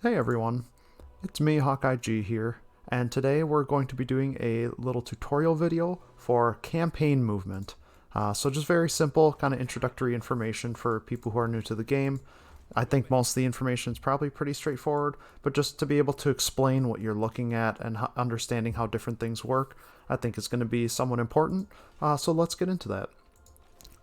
Hey everyone, it's me, HawkeyeG here, and today we're going to be doing a little tutorial video for campaign movement. So just very simple, kind of introductory information for people who are new to the game. I think most of the information is probably pretty straightforward, but just to be able to explain what you're looking at and understanding how different things work, I think is going to be somewhat important. So let's get into that.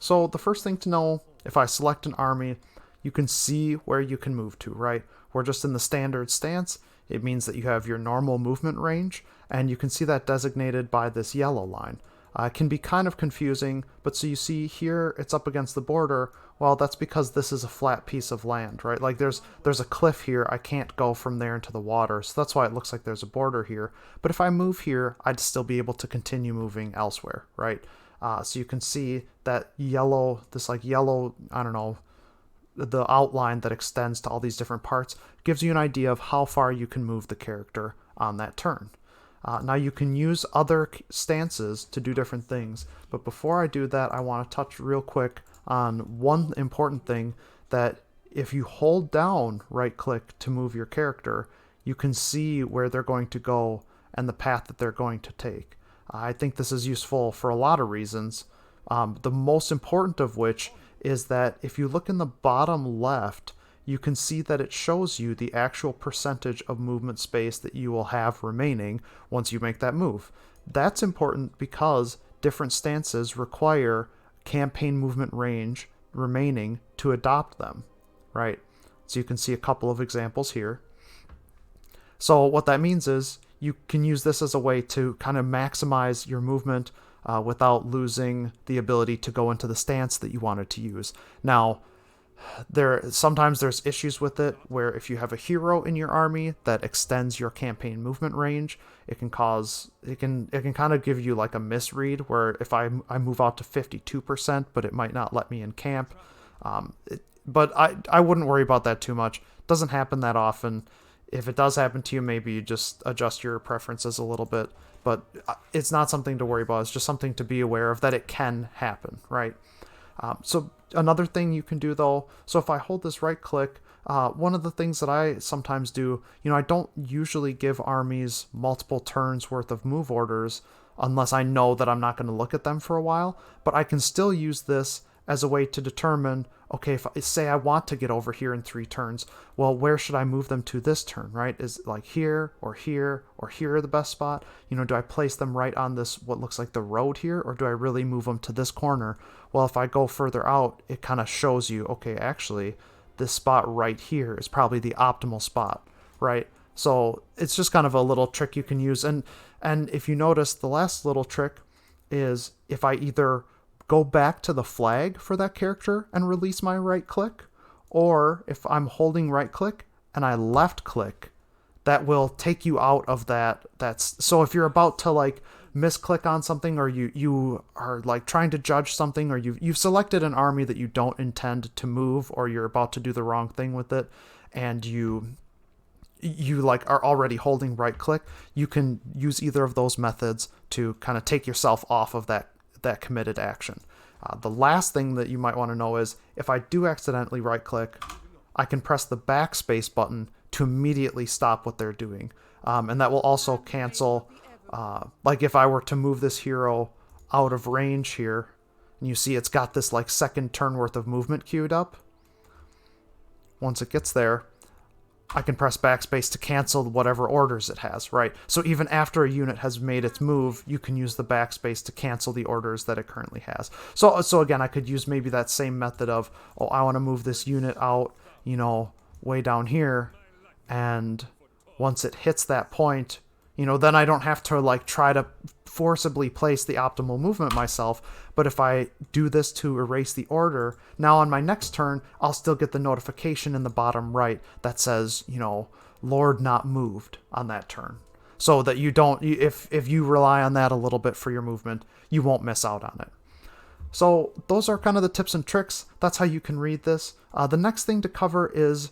So the first thing to know, if I select an army, you can see where you can move to, right? We're just in the standard stance. It means that you have your normal movement range, and you can see that designated by this yellow line. It can be kind of confusing, but so you see here it's up against the border. Well, that's because this is a flat piece of land, right? Like there's a cliff here. I can't go from there into the water, so that's why it looks like there's a border here. But if I move here, I'd still be able to continue moving elsewhere, right? So you can see that yellow, this like yellow, I don't know, the outline that extends to all these different parts gives you an idea of how far you can move the character on that turn. Now you can use other stances to do different things, but before I do that, I want to touch real quick on one important thing, that if you hold down right click to move your character, you can see where they're going to go and the path that they're going to take. I think this is useful for a lot of reasons, the most important of which is that if you look in the bottom left, you can see that it shows you the actual percentage of movement space that you will have remaining once you make that move. That's important because different stances require campaign movement range remaining to adopt them, right? So you can see a couple of examples here. So what that means is you can use this as a way to kind of maximize your movement without losing the ability to go into the stance that you wanted to use. Now, sometimes there's issues with it where if you have a hero in your army that extends your campaign movement range, it can kind of give you like a misread where if I move out to 52%, but it might not let me in camp. But I wouldn't worry about that too much. It doesn't happen that often. If it does happen to you, maybe you just adjust your preferences a little bit. But it's not something to worry about. It's just something to be aware of that it can happen, right? So another thing you can do though, so if I hold this right click, one of the things that I sometimes do, I don't usually give armies multiple turns worth of move orders unless I know that I'm not going to look at them for a while, but I can still use this as a way to determine, okay, if say I want to get over here in 3 turns, well, where should I move them to this turn, right? Is it like here or here or here the best spot? Do I place them right on this, what looks like the road here, or do I really move them to this corner? Well, if I go further out, it kind of shows you, okay, actually, this spot right here is probably the optimal spot, right? So it's just kind of a little trick you can use. And if you notice, the last little trick is if I either go back to the flag for that character and release my right click, or if I'm holding right click and I left click, that will take you out of that. So if you're about to like misclick on something, or you are like trying to judge something, or you've selected an army that you don't intend to move, or you're about to do the wrong thing with it, and you like are already holding right click, you can use either of those methods to kind of take yourself off of that committed action. The last thing that you might want to know is if I do accidentally right click, I can press the backspace button to immediately stop what they're doing. And that will also cancel, like if I were to move this hero out of range here, and you see it's got this like second turn worth of movement queued up. Once it gets there, I can press backspace to cancel whatever orders it has, right? So even after a unit has made its move, you can use the backspace to cancel the orders that it currently has. So again, I could use maybe that same method of, oh, I want to move this unit out, way down here, and once it hits that point, then I don't have to like try to forcibly place the optimal movement myself. But if I do this to erase the order, now on my next turn, I'll still get the notification in the bottom right that says, Lord not moved on that turn. So that you don't, if you rely on that a little bit for your movement, you won't miss out on it. So those are kind of the tips and tricks. That's how you can read this. The next thing to cover is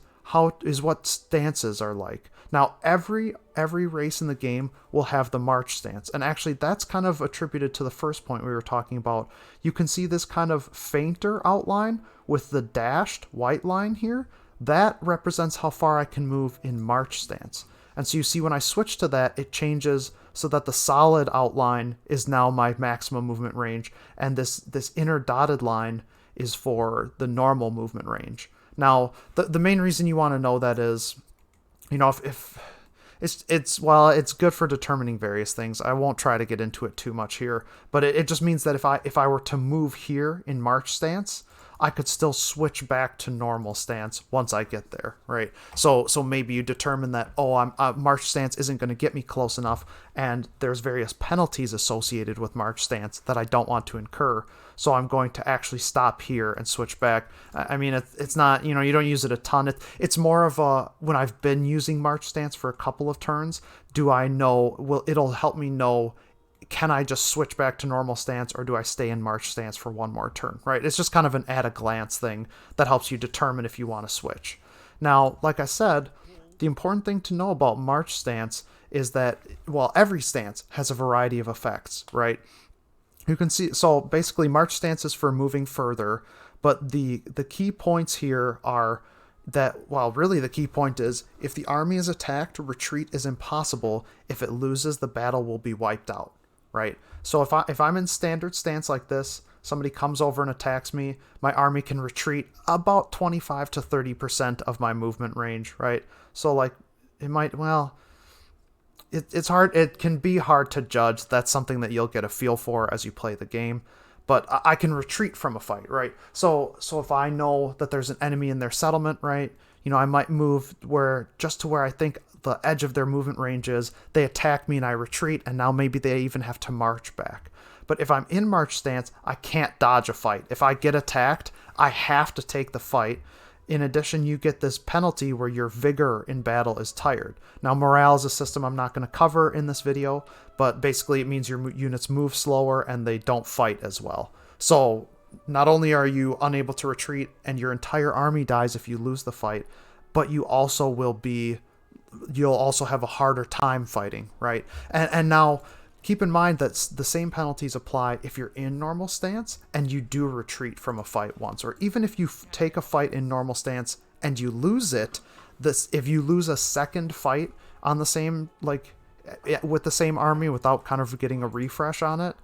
what stances are like. Now, every race in the game will have the march stance, and actually that's kind of attributed to the first point we were talking about. You can see this kind of fainter outline with the dashed white line here. that represents how far I can move in march stance. And so you see when I switch to that, it changes so that the solid outline is now my maximum movement range, and this inner dotted line is for the normal movement range. Now, the main reason you want to know that is, if it's good for determining various things. I won't try to get into it too much here, but it just means that if I were to move here in march stance, I could still switch back to normal stance once I get there, right? So maybe you determine that, march stance isn't going to get me close enough, and there's various penalties associated with march stance that I don't want to incur. So I'm going to actually stop here and switch back. I mean, it's not, you don't use it a ton. It's more of when I've been using march stance for a couple of turns, do I know, it'll help me know, can I just switch back to normal stance, or do I stay in march stance for one more turn, right? It's just kind of an at-a-glance thing that helps you determine if you want to switch. Now, like I said, the important thing to know about march stance is that, every stance has a variety of effects, right? You can see, so basically march stance is for moving further, but the key points here are that, really the key point is, if the army is attacked, retreat is impossible. If it loses, the battle will be wiped out. Right? So if I'm in standard stance like this, somebody comes over and attacks me, my army can retreat about 25 to 30% of my movement range, right? So it's hard. It can be hard to judge. That's something that you'll get a feel for as you play the game. But I can retreat from a fight, right? So if I know that there's an enemy in their settlement, right? I might move just to where I think the edge of their movement range is. They attack me and I retreat, and now maybe they even have to march back. But if I'm in march stance, I can't dodge a fight. If I get attacked, I have to take the fight. In addition, you get this penalty where your vigor in battle is tired. Now, morale is a system I'm not going to cover in this video, but basically it means your units move slower and they don't fight as well. So not only are you unable to retreat and your entire army dies if you lose the fight, but you'll also have a harder time fighting, right? And now, keep in mind that the same penalties apply if you're in normal stance and you do retreat from a fight once, or even if you take a fight in normal stance and you lose it. If you lose a second fight on the same, with the same army without kind of getting a refresh on it,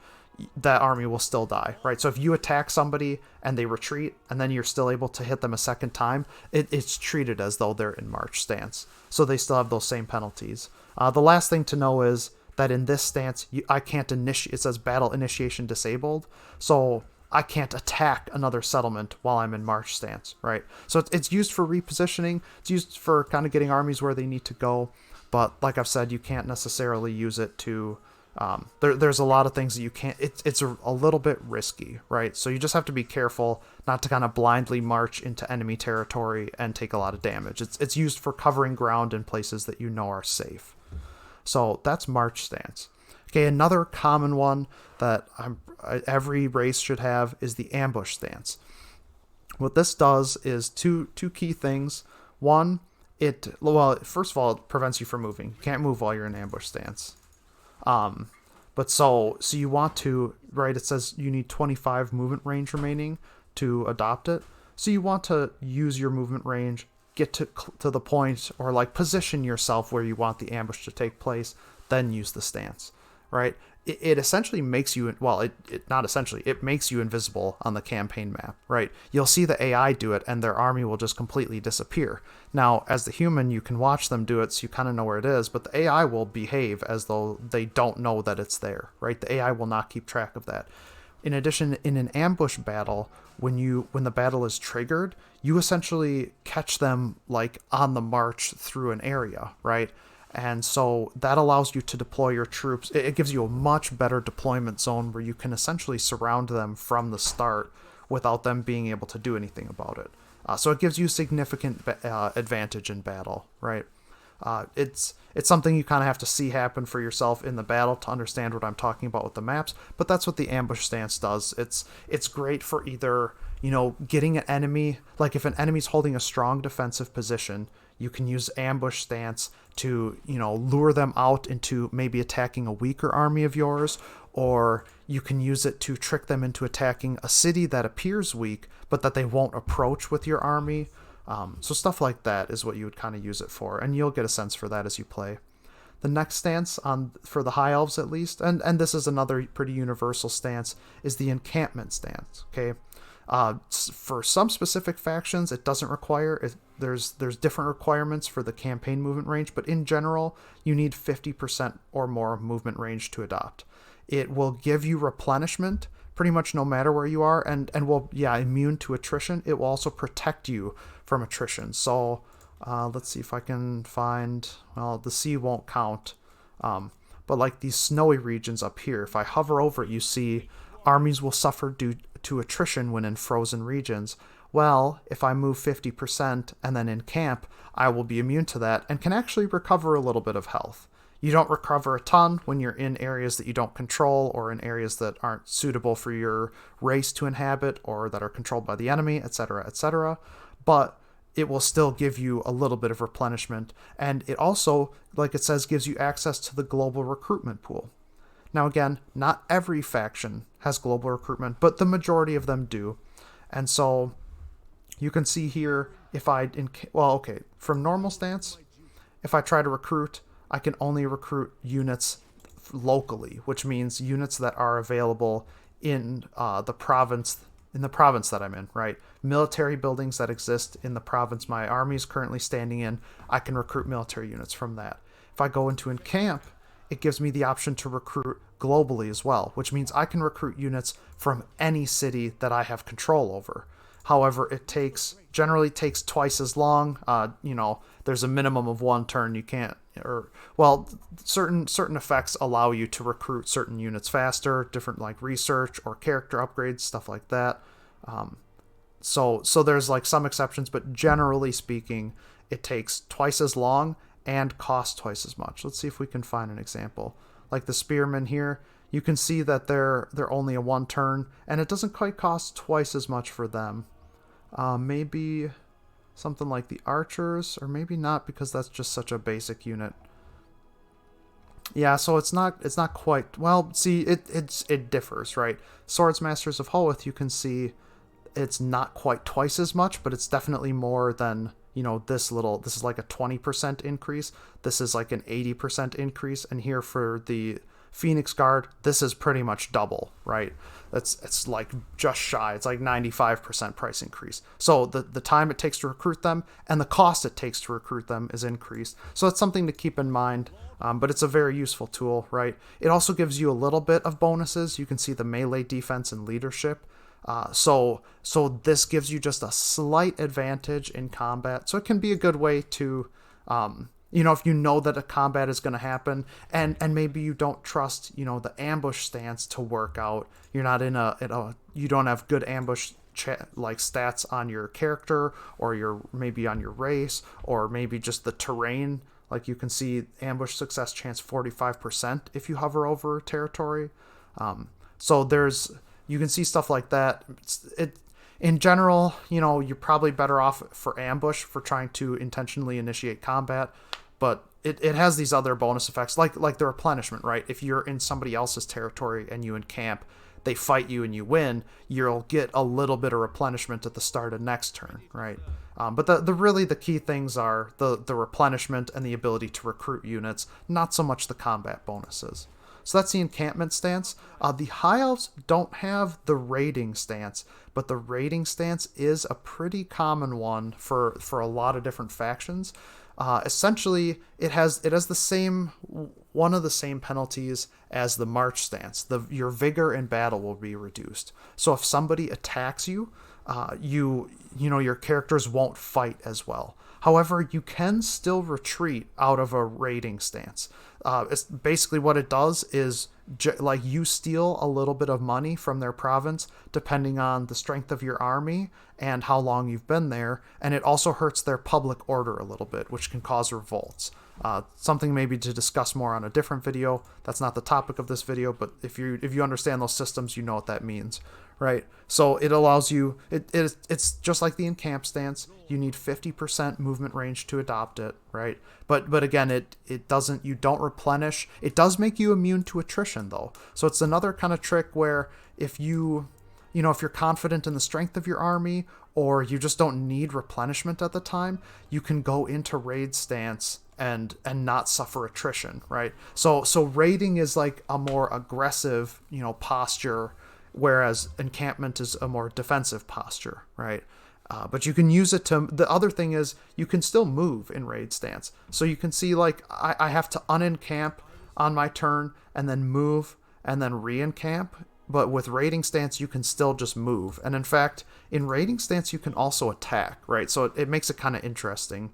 that army will still die, right? So if you attack somebody and they retreat and then you're still able to hit them a second time, it's treated as though they're in march stance. So they still have those same penalties. The last thing to know is that in this stance, I can't initiate. It says battle initiation disabled. So I can't attack another settlement while I'm in march stance, right? So it's used for repositioning. It's used for kind of getting armies where they need to go. But like I've said, you can't necessarily use it to... there's a lot of things that you can't... It's a little bit risky, right? So you just have to be careful not to kind of blindly march into enemy territory and take a lot of damage. It's used for covering ground in places that you know are safe. So that's march stance. Okay, another common one that every race should have is the ambush stance. What this does is two key things. One, first of all, it prevents you from moving. You can't move while you're in ambush stance. But so you want to, right, it says you need 25 movement range remaining to adopt it. So you want to use your movement range, get to the point, or position yourself where you want the ambush to take place, then use the stance, right? It essentially makes you, it makes you invisible on the campaign map, right? You'll see the AI do it and their army will just completely disappear. Now, as the human, you can watch them do it, so you kind of know where it is, but the AI will behave as though they don't know that it's there, right? The AI will not keep track of that. In addition, in an ambush battle, when the battle is triggered, you essentially catch them on the march through an area, right? And so that allows you to deploy your troops. It gives you a much better deployment zone where you can essentially surround them from the start without them being able to do anything about it. So it gives you significant advantage in battle, right? It's something you kind of have to see happen for yourself in the battle to understand what I'm talking about with the maps, but that's what the ambush stance does. It's great for either, getting an enemy, if an enemy's holding a strong defensive position, you can use ambush stance to, lure them out into maybe attacking a weaker army of yours, or you can use it to trick them into attacking a city that appears weak, but that they won't approach with your army. So stuff like that is what you would kind of use it for, and you'll get a sense for that as you play. The next stance, for the High Elves at least, and this is another pretty universal stance, is the Encampment stance. Okay, for some specific factions, it doesn't require it. There's different requirements for the campaign movement range, but in general, you need 50% or more movement range to adopt. It will give you replenishment pretty much no matter where you are, and will, yeah, immune to attrition. It will also protect you from attrition. So let's see if I can find, well, the sea won't count, but like these snowy regions up here, if I hover over it, you see armies will suffer due to attrition when in frozen regions. Well, if I move 50% and then encamp, I will be immune to that and can actually recover a little bit of health. You don't recover a ton when you're in areas that you don't control or in areas that aren't suitable for your race to inhabit or that are controlled by the enemy, etc., etc. But it will still give you a little bit of replenishment, and it also, like it says, gives you access to the global recruitment pool. Now again, not every faction has global recruitment, but the majority of them do. And so you can see here, from normal stance, if I try to recruit, I can only recruit units locally, which means units that are available in the province that I'm in, right? Military buildings that exist in the province my army is currently standing in, I can recruit military units from that. If I go into encamp, it gives me the option to recruit globally as well, which means I can recruit units from any city that I have control over. However, it generally takes twice as long. There's a minimum of 1 turn. You can't, certain effects allow you to recruit certain units faster, different like research or character upgrades, stuff like that. So there's like some exceptions, but generally speaking, it takes twice as long and costs twice as much. Let's see if we can find an example. Like the spearmen here, you can see that they're only a 1 turn, and it doesn't quite cost twice as much for them. Maybe something like the archers, or maybe not, because that's just such a basic unit. Yeah, so it's not quite, well, see, it differs, right? Swords Masters of Holwith, you can see it's not quite twice as much, but it's definitely more than, this is like a 20% increase. This is like an 80% increase. And here for the Phoenix Guard, this is pretty much double, right? It's like just shy. It's like 95% price increase. So the time it takes to recruit them and the cost it takes to recruit them is increased. So that's something to keep in mind. But it's a very useful tool, right? It also gives you a little bit of bonuses. You can see the melee defense and leadership. So this gives you just a slight advantage in combat. So it can be a good way to, if you know that a combat is going to happen, and maybe you don't trust, the ambush stance to work out. You're not you don't have good ambush stats on your character, or maybe on your race, or maybe just the terrain. Like you can see ambush success chance 45% if you hover over territory. You can see stuff like that. In general, you're probably better off for ambush for trying to intentionally initiate combat, but it has these other bonus effects, like the replenishment, right? If you're in somebody else's territory and you encamp, they fight you and you win, you'll get a little bit of replenishment at the start of next turn, right? But the key things are the replenishment and the ability to recruit units, not so much the combat bonuses. So that's the encampment stance. The High Elves don't have the raiding stance, but the raiding stance is a pretty common one for a lot of different factions. Essentially, it has one of the same penalties as the march stance. Your vigor in battle will be reduced. So if somebody attacks you, your characters won't fight as well. However, you can still retreat out of a raiding stance. It's basically what it does is you steal a little bit of money from their province depending on the strength of your army and how long you've been there, and it also hurts their public order a little bit, which can cause revolts. Something maybe to discuss more on a different video. That's not the topic of this video, but if you understand those systems, you know what that means, right? So it allows you, it's just like the encamp stance. You need 50% movement range to adopt it, right? But again, you don't replenish. It does make you immune to attrition though. So it's another kind of trick where if you're confident in the strength of your army, or you just don't need replenishment at the time, you can go into raid stance and not suffer attrition, right? So raiding is like a more aggressive, posture, whereas encampment is a more defensive posture, right? But you can use it to. The other thing is you can still move in raid stance. So you can see like I have to unencamp on my turn and then move and then re-encamp. But with raiding stance, you can still just move. And in fact, in raiding stance, you can also attack, right? So it makes it kind of interesting.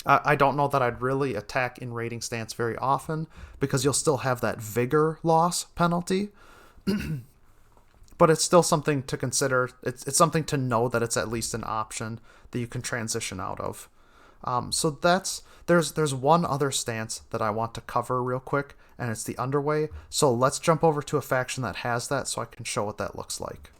I don't know that I'd really attack in raiding stance very often because you'll still have that vigor loss penalty. But it's still something to consider. It's something to know that it's at least an option that you can transition out of. So there's one other stance that I want to cover real quick, and it's the underway. So let's jump over to a faction that has that so I can show what that looks like.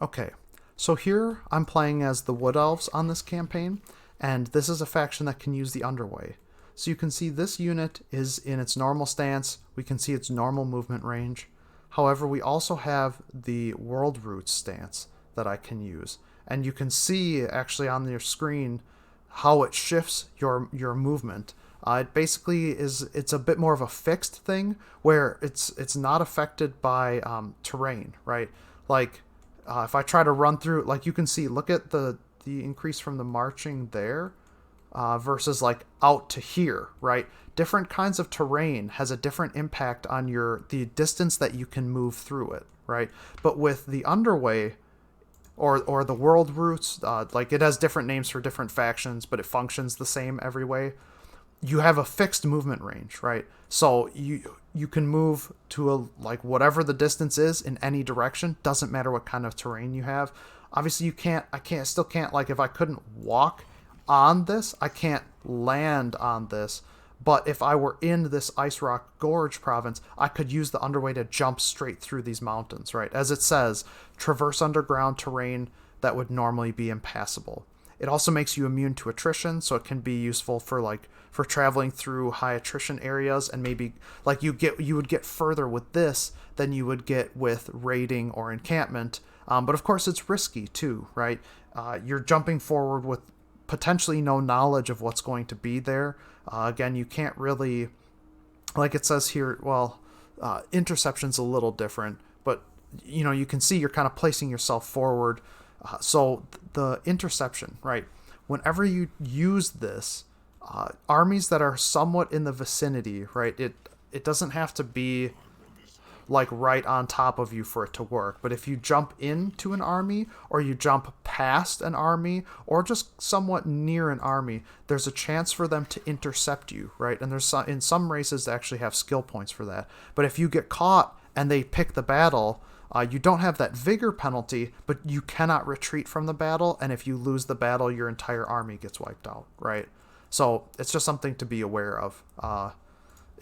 Okay, so here I'm playing as the Wood Elves on this campaign, and this is a faction that can use the underway. So you can see this unit is in its normal stance. We can see its normal movement range. However, we also have the World Roots stance that I can use. And you can see actually on your screen how it shifts your movement. It basically it's a bit more of a fixed thing where it's not affected by terrain, right? Like if I try to run through, like you can see, look at the increase from the marching there versus like out to here, right? Different kinds of terrain has a different impact on the distance that you can move through it, right? But with the underway or the World Roots, like it has different names for different factions, but it functions the same every way. You have a fixed movement range, right? So you can move to like whatever the distance is in any direction. Doesn't matter what kind of terrain you have. Obviously, still can't like if I couldn't walk on this, I can't land on this. But if I were in this Ice Rock Gorge province, I could use the underway to jump straight through these mountains, right? As it says, traverse underground terrain that would normally be impassable. It also makes you immune to attrition, so it can be useful for traveling through high attrition areas, and maybe like you would get further with this than you would get with raiding or encampment. But of course, it's risky too, right? You're jumping forward with potentially no knowledge of what's going to be there. Again, you can't really, like it says here, interception's a little different, but you can see you're kind of placing yourself forward. So the interception, right? Whenever you use this, armies that are somewhat in the vicinity, right? It doesn't have to be like right on top of you for it to work. But if you jump into an army or you jump past an army or just somewhat near an army, there's a chance for them to intercept you, right? And there's in some races they actually have skill points for that. But if you get caught and they pick the battle, you don't have that vigor penalty, but you cannot retreat from the battle. And if you lose the battle, your entire army gets wiped out, right? So it's just something to be aware of.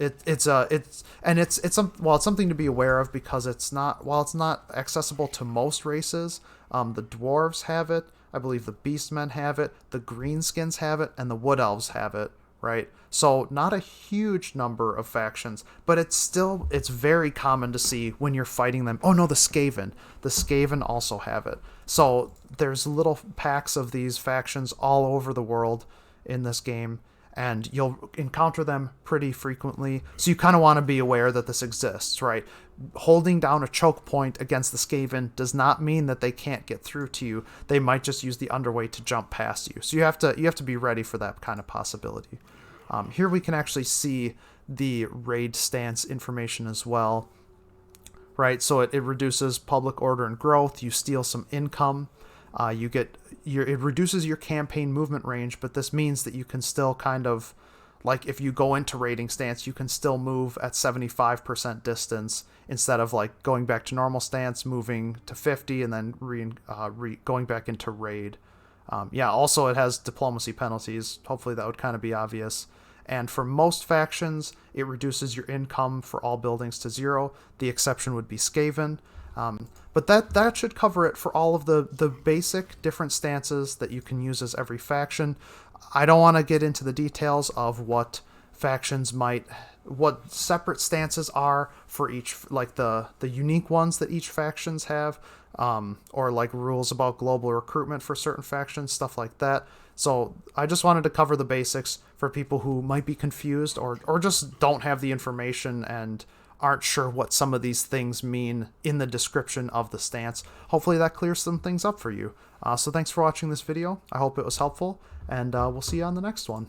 It's something to be aware of because it's not accessible to most races. The dwarves have it, I believe the beastmen have it, the greenskins have it, and the wood elves have it, right? So not a huge number of factions, but it's very common to see when you're fighting them. Oh no, the Skaven also have it. So there's little packs of these factions all over the world in this game, and you'll encounter them pretty frequently. So you kind of want to be aware that this exists, right? Holding down a choke point against the Skaven does not mean that they can't get through to you. They might just use the underway to jump past you. So you have to be ready for that kind of possibility. Here we can actually see the raid stance information as well, right? So it reduces public order and growth. You steal some income. It reduces your campaign movement range, but this means that you can still kind of, like if you go into raiding stance, you can still move at 75% distance instead of like going back to normal stance, moving to 50, and then going back into raid. Also it has diplomacy penalties. Hopefully that would kind of be obvious. And for most factions, it reduces your income for all buildings to 0. The exception would be Skaven. But that should cover it for all of the basic different stances that you can use as every faction. I don't want to get into the details of what factions might what separate stances are for each, like the unique ones that each factions have, or like rules about global recruitment for certain factions, stuff like that. So I just wanted to cover the basics for people who might be confused or just don't have the information and aren't sure what some of these things mean in the description of the stance. Hopefully that clears some things up for you. So thanks for watching this video. I hope it was helpful, and we'll see you on the next one.